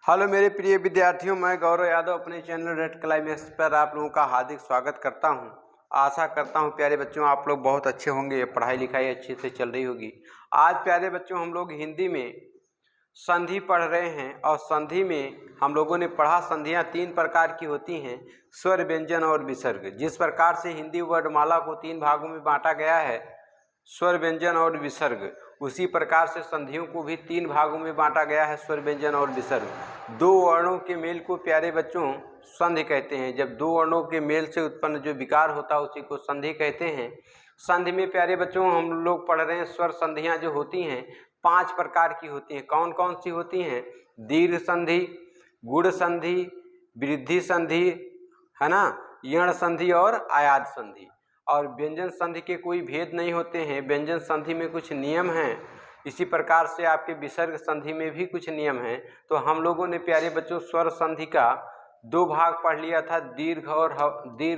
Hello मेरे प्रिय विद्यार्थियों, मैं गौरव यादव अपने चैनल रेड क्लाइमेक्स पर आप लोगों का हार्दिक स्वागत करता हूं। आशा करता हूं प्यारे बच्चों आप लोग बहुत अच्छे होंगे, पढ़ाई लिखाई अच्छे से चल रही होगी। आज प्यारे बच्चों हम लोग हिंदी में संधि पढ़ रहे हैं और संधि में हम लोगों ने पढ़ा संधियां 3 प्रकार की होती हैं, स्वर, व्यंजन और विसर्ग। जिस प्रकार से हिंदी वर्णमाला को 3 भागों में बांटा गया है, स्वर, व्यंजन और विसर्ग, उसी प्रकार से संधियों को भी 3 भागों में बांटा गया है, स्वर, व्यंजन और विसर्ग। 2 वर्णों के मेल को प्यारे बच्चों संधि कहते हैं। जब 2 वर्णों के मेल से उत्पन्न जो विकार होता है उसी को संधि कहते हैं। संधि में प्यारे बच्चों हम लोग पढ़ रहे हैं स्वर संधियां जो होती हैं 5 प्रकार की होती हैं। कौन कौन सी होती हैं? दीर्घ संधि, गुण संधि, वृद्धि संधि, है ना, यण संधि और आयात संधि। और व्यंजन संधि के कोई भेद नहीं होते हैं, व्यंजन संधि में कुछ नियम हैं। इसी प्रकार से आपके विसर्ग संधि में भी कुछ नियम हैं। तो हम लोगों ने प्यारे बच्चों स्वर संधि का 2 भाग पढ़ लिया था। दीर्घ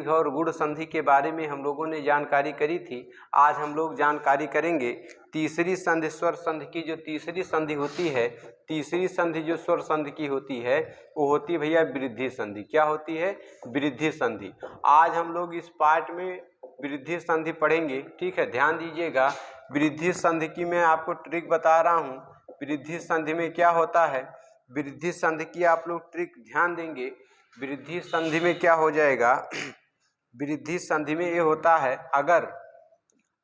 और गुण संधि के बारे में हम लोगों ने जानकारी करी थी। आज हम लोग जानकारी करेंगे तीसरी संधि, स्वर संधि की जो तीसरी संधि होती है, तीसरी संधि जो स्वर संधि की होती है वो होती है भैया वृद्धि संधि। क्या होती है? वृद्धि संधि। आज हम लोग इस पार्ट में वृद्धि संधि पढ़ेंगे, ठीक है, ध्यान दीजिएगा। वृद्धि संधि की मैं आपको ट्रिक बता रहा हूँ। वृद्धि संधि में क्या होता है, वृद्धि संधि की आप लोग ट्रिक ध्यान देंगे। वृद्धि संधि में क्या हो जाएगा, वृद्धि संधि में ये होता है,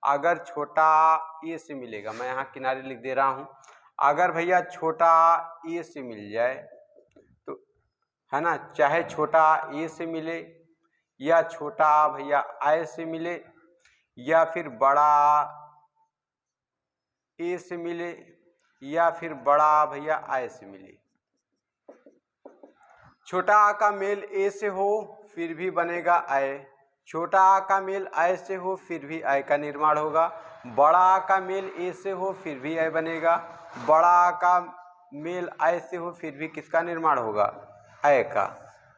अगर छोटा ए से मिलेगा, मैं यहाँ किनारे लिख दे रहा हूँ, अगर भैया छोटा ए से मिल जाए तो, है ना, चाहे छोटा ए से मिले या छोटा भैया आय से मिले या फिर बड़ा ए से मिले या फिर बड़ा भैया आय से मिले। छोटा आ का मेल ए से हो फिर भी बनेगा आय, छोटा आ का मेल आय से हो फिर भी आय का निर्माण होगा। बड़ा आ का मेल ए से हो फिर भी आय बनेगा, बड़ा आ का मेल आय से हो फिर भी किसका निर्माण होगा? आय का।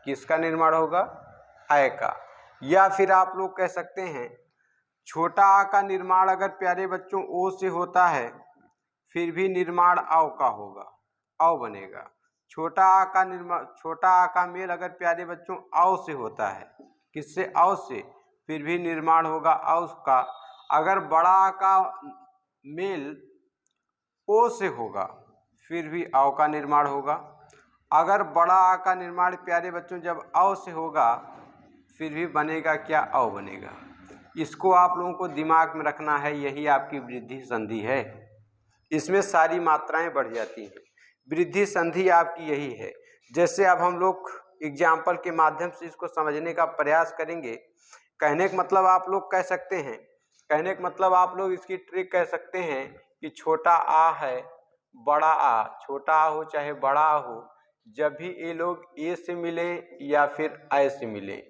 किसका निर्माण होगा? आय का। या फिर आप लोग कह सकते हैं छोटा आ का निर्माण अगर प्यारे बच्चों ओ से होता है फिर भी निर्माण औ का होगा, औ बनेगा। छोटा आ का निर्माण, छोटा आ का मेल अगर प्यारे बच्चों औ से होता है, किससे? औ से, फिर भी निर्माण होगा औ का। अगर बड़ा आ का मेल ओ से होगा फिर भी औ का निर्माण होगा। अगर बड़ा आ का निर्माण प्यारे बच्चों जब औ से होगा फिर भी बनेगा क्या? औ बनेगा। इसको आप लोगों को दिमाग में रखना है, यही आपकी वृद्धि संधि है। इसमें सारी मात्राएं बढ़ जाती हैं। वृद्धि संधि आपकी यही है। जैसे अब हम लोग एग्जाम्पल के माध्यम से इसको समझने का प्रयास करेंगे। कहने का मतलब आप लोग कह सकते हैं, कहने का मतलब आप लोग इसकी ट्रिक कह सकते हैं कि छोटा आ है, बड़ा आ, छोटा आ हो चाहे बड़ा आ हो, जब भी ये लोग ए से मिले या फिर आय से मिले,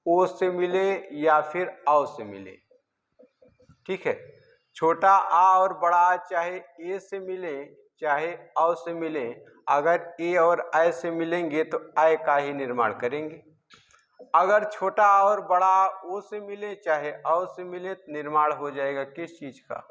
ओ से मिले या फिर औ से मिले, ठीक है, छोटा आ और बड़ा आ चाहे ए से मिले चाहे औ से मिले, अगर ए और आय से मिलेंगे तो आय का ही निर्माण करेंगे। अगर छोटा आ और बड़ा आ ओ से मिले चाहे औ से मिले तो निर्माण हो जाएगा किस चीज का?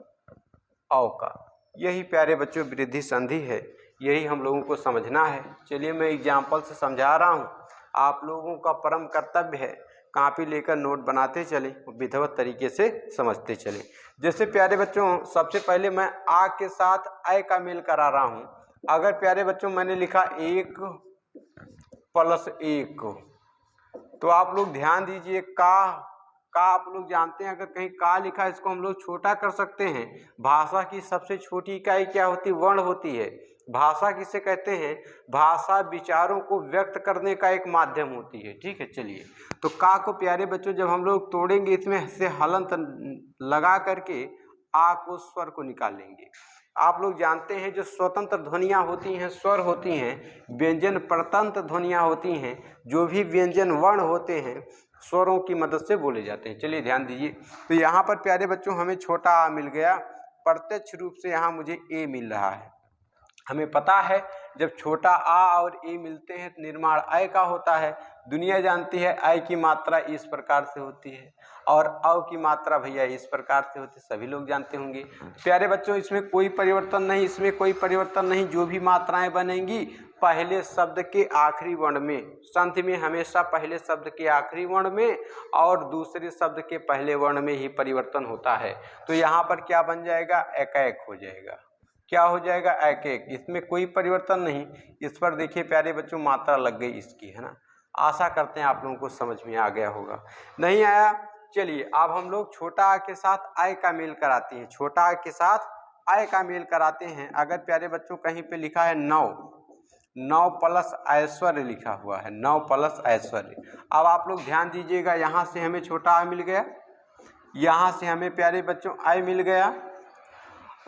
औ का। यही प्यारे बच्चों वृद्धि संधि है, यही हम लोगों को समझना है। चलिए मैं एग्जाम्पल से समझा रहा हूँ, आप लोगों का परम कर्तव्य है कॉपी लेकर नोट बनाते चले, विधिवत तरीके से समझते चले। जैसे प्यारे बच्चों सबसे पहले मैं आ के साथ आय का मेल करा रहा हूँ। अगर प्यारे बच्चों मैंने लिखा 1 + 1, तो आप लोग ध्यान दीजिए का आप लोग जानते हैं, अगर कहीं का लिखा है इसको हम लोग छोटा कर सकते हैं। भाषा की सबसे छोटी इकाई क्या होती है? वर्ण होती है। भाषा किसे कहते हैं? भाषा विचारों को व्यक्त करने का एक माध्यम होती है, ठीक है। चलिए, तो का को प्यारे बच्चों जब हम लोग तोड़ेंगे इसमें से हलंत लगा करके आ को स्वर को निकालेंगे। आप लोग जानते हैं जो स्वतंत्र ध्वनियाँ होती हैं, स्वर होती हैं, व्यंजन परतंत्र ध्वनियाँ होती हैं, जो भी व्यंजन वर्ण होते हैं स्वरों की मदद से बोले जाते हैं। चलिए ध्यान दीजिए, तो यहाँ पर प्यारे बच्चों हमें छोटा आ मिल गया, प्रत्यक्ष रूप से यहाँ मुझे ए मिल रहा है। हमें पता है जब छोटा आ और ए मिलते हैं तो निर्माण अय का होता है। दुनिया जानती है अय की मात्रा इस प्रकार से होती है और अव की मात्रा भैया इस प्रकार से होती है, सभी लोग जानते होंगे। प्यारे बच्चों, इसमें कोई परिवर्तन नहीं, इसमें कोई परिवर्तन नहीं। जो भी मात्राएं बनेंगी पहले शब्द के आखिरी वर्ण में, संधि में हमेशा पहले शब्द के आखिरी वर्ण में और दूसरे शब्द के पहले वर्ण में ही परिवर्तन होता है। तो यहाँ पर क्या बन जाएगा, एकैक हो जाएगा। क्या हो जाएगा, एक एक। इसमें कोई परिवर्तन नहीं। इस पर देखिए प्यारे बच्चों मात्रा लग गई इसकी, है ना। आशा करते हैं आप लोगों को समझ में आ गया होगा। नहीं आया, चलिए अब हम लोग छोटा आ के साथ आय का मेल कराते हैं। छोटा आ के साथ आय का मेल कराते हैं। अगर प्यारे बच्चों कहीं पे लिखा है 9, 9 प्लस ऐश्वर्य लिखा हुआ है, 9 प्लस ऐश्वर्य। अब आप लोग ध्यान दीजिएगा, यहाँ से हमें छोटा आ मिल गया, यहाँ से हमें प्यारे बच्चों आय मिल गया।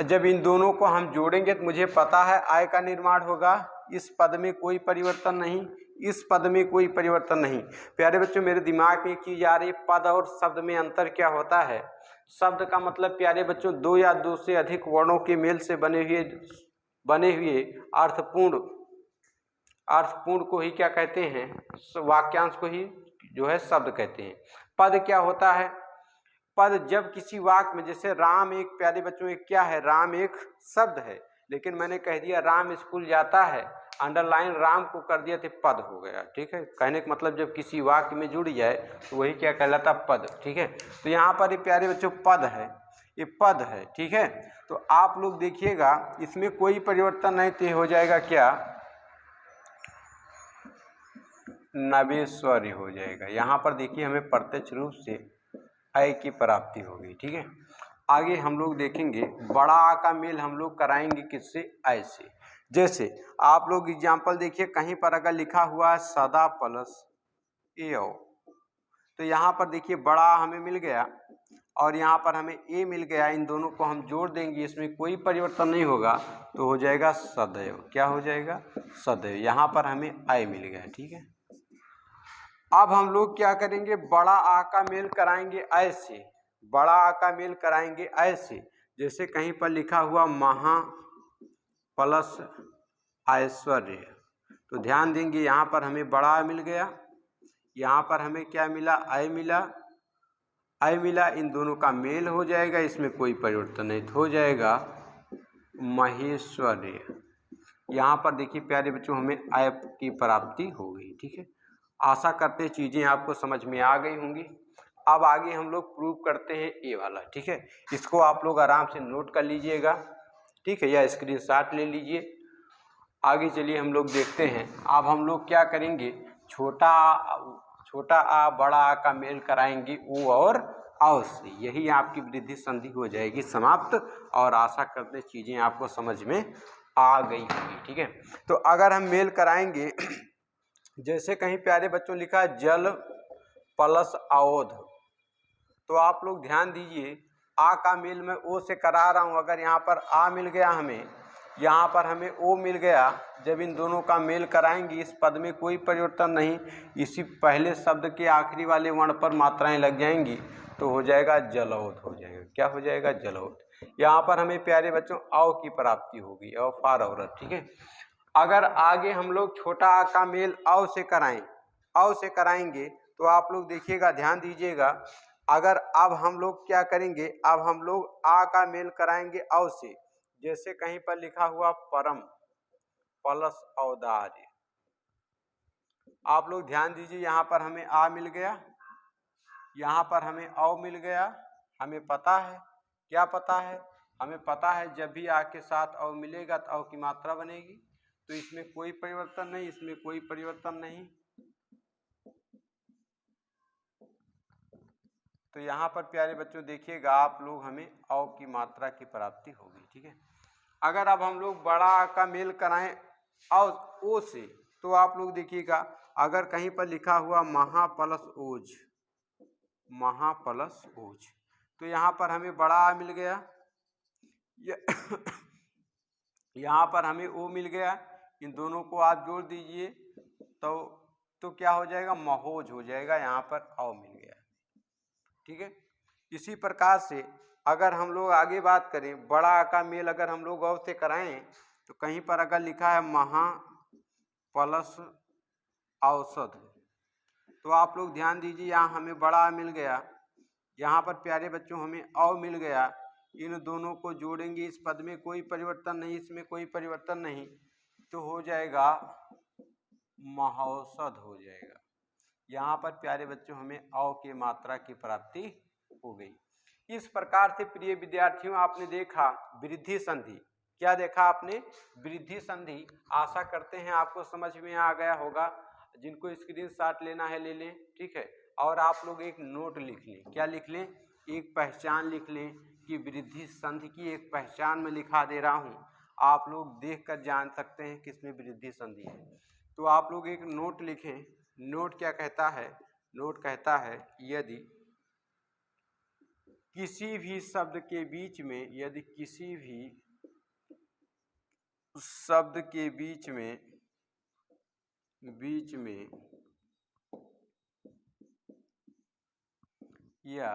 जब इन दोनों को हम जोड़ेंगे तो मुझे पता है आय का निर्माण होगा। इस पद में कोई परिवर्तन नहीं, इस पद में कोई परिवर्तन नहीं। प्यारे बच्चों मेरे दिमाग में एक चीज आ रही है, पद और शब्द में अंतर क्या होता है। शब्द का मतलब प्यारे बच्चों दो या दो से अधिक वर्णों के मेल से बने हुए अर्थपूर्ण को ही क्या कहते हैं, वाक्यांश को ही जो है शब्द कहते हैं। पद क्या होता है, पद जब किसी वाक्य में, जैसे राम एक, प्यारे बच्चों एक क्या है, राम एक शब्द है, लेकिन मैंने कह दिया राम स्कूल जाता है, अंडरलाइन राम को कर दिया तो पद हो गया। ठीक है, कहने का मतलब जब किसी वाक्य में जुड़ जाए तो वही क्या कहलाता, पद। ठीक है, तो यहाँ पर ये प्यारे बच्चों पद है, ये पद है। ठीक है, तो आप लोग देखिएगा इसमें कोई परिवर्तन नहीं, तो हो जाएगा क्या, नवेश्वरी हो जाएगा। यहाँ पर देखिए हमें प्रत्यक्ष रूप से अय की प्राप्ति होगी। ठीक है, आगे हम लोग देखेंगे बड़ा आ का मेल हम लोग कराएंगे किससे, अय से। जैसे आप लोग एग्जाम्पल देखिए, कहीं पर अगर लिखा हुआ है सदा प्लस ए, तो यहाँ पर देखिए बड़ा आ हमें मिल गया और यहाँ पर हमें ए मिल गया। इन दोनों को हम जोड़ देंगे, इसमें कोई परिवर्तन नहीं होगा, तो हो जाएगा सदैव। क्या हो जाएगा, सदैव। यहाँ पर हमें अय मिल गया। ठीक है, अब हम लोग क्या करेंगे, बड़ा आ का मेल कराएंगे अय से, बड़ा आ का मेल कराएंगे अय से। जैसे कहीं पर लिखा हुआ महा प्लस ऐश्वर्य, तो ध्यान देंगे यहाँ पर हमें बड़ा आ मिल गया, यहाँ पर हमें क्या मिला, अय मिला, अय मिला। इन दोनों का मेल हो जाएगा, इसमें कोई परिवर्तन नहीं, तो हो जाएगा महेश्वर्य। यहाँ पर देखिए प्यारे बच्चों हमें अय की प्राप्ति हो गई। ठीक है, आशा करते हैं चीज़ें आपको समझ में आ गई होंगी। अब आगे हम लोग प्रूव करते हैं ए वाला। ठीक है, इसको आप लोग आराम से नोट कर लीजिएगा। ठीक है, या स्क्रीनशॉट ले लीजिए। आगे चलिए हम लोग देखते हैं। अब हम लोग क्या करेंगे, छोटा आ बड़ा आ का मेल कराएंगे ओ और औ से। यही आपकी वृद्धि संधि हो जाएगी समाप्त, और आशा करते हैं चीज़ें आपको समझ में आ गई होंगी। ठीक है, तो अगर हम मेल कराएंगे, जैसे कहीं प्यारे बच्चों लिखा है जल प्लस अवध, तो आप लोग ध्यान दीजिए आ का मेल मैं ओ से करा रहा हूँ। अगर यहाँ पर आ मिल गया हमें, यहाँ पर हमें ओ मिल गया, जब इन दोनों का मेल कराएंगे इस पद में कोई परिवर्तन नहीं, इसी पहले शब्द के आखिरी वाले वर्ण पर मात्राएं लग जाएंगी, तो हो जाएगा जलौध हो जाएगा। क्या हो जाएगा, जलौध। यहाँ पर हमें प्यारे बच्चों अव की प्राप्ति होगी, अव फार औरत। ठीक है, अगर आगे हम लोग छोटा आ का मेल अव से कराएं, अव से कराएंगे, तो आप लोग देखिएगा, ध्यान दीजिएगा। अगर अब हम लोग क्या करेंगे, अब हम लोग आ का मेल कराएंगे अव से। जैसे कहीं पर लिखा हुआ परम प्लस औदार्य, आप लोग ध्यान दीजिए, यहाँ पर हमें आ मिल गया, यहाँ पर हमें अव मिल गया। हमें पता है, क्या पता है, हमें पता है जब भी आ के साथ अव मिलेगा तो अव की मात्रा बनेगी, तो इसमें कोई परिवर्तन नहीं, इसमें कोई परिवर्तन नहीं। तो यहाँ पर प्यारे बच्चों देखिएगा आप लोग, हमें अव की मात्रा की प्राप्ति होगी। ठीक है, अगर अब हम लोग बड़ा आ का मेल कराएं अव ओ से, तो आप लोग देखिएगा, अगर कहीं पर लिखा हुआ महा प्लस ओज, महा प्लस ओज, तो यहाँ पर हमें बड़ा आ मिल गया, यहाँ पर हमें ओ मिल गया। इन दोनों को आप जोड़ दीजिए तो क्या हो जाएगा, महोज हो जाएगा। यहाँ पर अव मिल गया। ठीक है, इसी प्रकार से अगर हम लोग आगे बात करें, बड़ा आ का मेल अगर हम लोग अव से कराएं तो कहीं पर अगर लिखा है महा प्लस औसत, तो आप लोग ध्यान दीजिए, यहाँ हमें बड़ा आ मिल गया, यहाँ पर प्यारे बच्चों हमें औ मिल गया। इन दोनों को जोड़ेंगे, इस पद में कोई परिवर्तन नहीं, इसमें कोई परिवर्तन नहीं, तो हो जाएगा महौसद हो जाएगा। यहाँ पर प्यारे बच्चों हमें औ की मात्रा की प्राप्ति हो गई। इस प्रकार से प्रिय विद्यार्थियों आपने देखा वृद्धि संधि। क्या देखा आपने? वृद्धि संधि। आशा करते हैं आपको समझ में आ गया होगा। जिनको स्क्रीनशॉट लेना है ले लें, ठीक है। और आप लोग एक नोट लिख लें। क्या लिख लें? एक पहचान लिख लें कि वृद्धि संधि की एक पहचान में लिखा दे रहा हूँ, आप लोग देखकर जान सकते हैं किसमें वृद्धि संधि है। तो आप लोग एक नोट लिखें। नोट क्या कहता है? नोट कहता है यदि किसी भी शब्द के बीच में, यदि किसी भी शब्द के बीच में या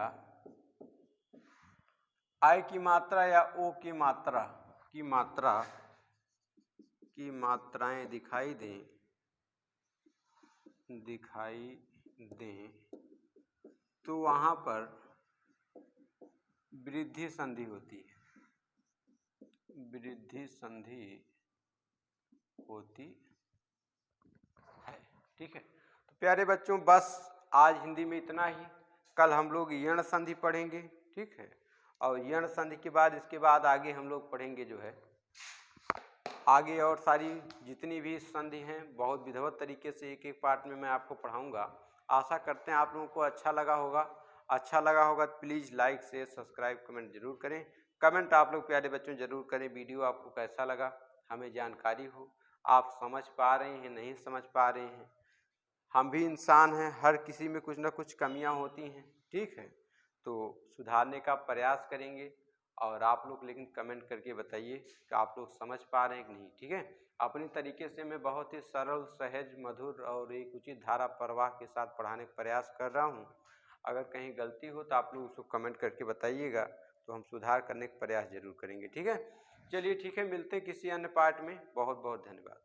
आई की मात्रा या ओ की मात्राएं दिखाई दें तो वहां पर वृद्धि संधि होती है। वृद्धि संधि होती है, ठीक है। तो प्यारे बच्चों बस आज हिंदी में इतना ही। कल हम लोग यण संधि पढ़ेंगे, ठीक है। और यण संधि के बाद इसके बाद आगे हम लोग पढ़ेंगे जो है आगे और सारी जितनी भी संधि हैं, बहुत विधिवत तरीके से एक एक पार्ट में मैं आपको पढ़ाऊंगा। आशा करते हैं आप लोगों को अच्छा लगा होगा। अच्छा लगा होगा तो please like share subscribe comment जरूर करें। कमेंट आप लोग प्यारे बच्चों जरूर करें। वीडियो आपको कैसा लगा, हमें जानकारी हो, आप समझ पा रहे हैं नहीं समझ पा रहे हैं। हम भी इंसान हैं, हर किसी में कुछ ना कुछ कमियां होती हैं, ठीक है। तो सुधारने का प्रयास करेंगे। और आप लोग लेकिन कमेंट करके बताइए कि आप लोग समझ पा रहे हैं कि नहीं, ठीक है। अपनी तरीके से मैं बहुत ही सरल सहज मधुर और एक उचित धारा प्रवाह के साथ पढ़ाने का प्रयास कर रहा हूँ। अगर कहीं गलती हो तो आप लोग उसको कमेंट करके बताइएगा, तो हम सुधार करने का प्रयास जरूर करेंगे, ठीक है। चलिए ठीक है, मिलते हैं किसी अन्य पार्ट में। बहुत बहुत धन्यवाद।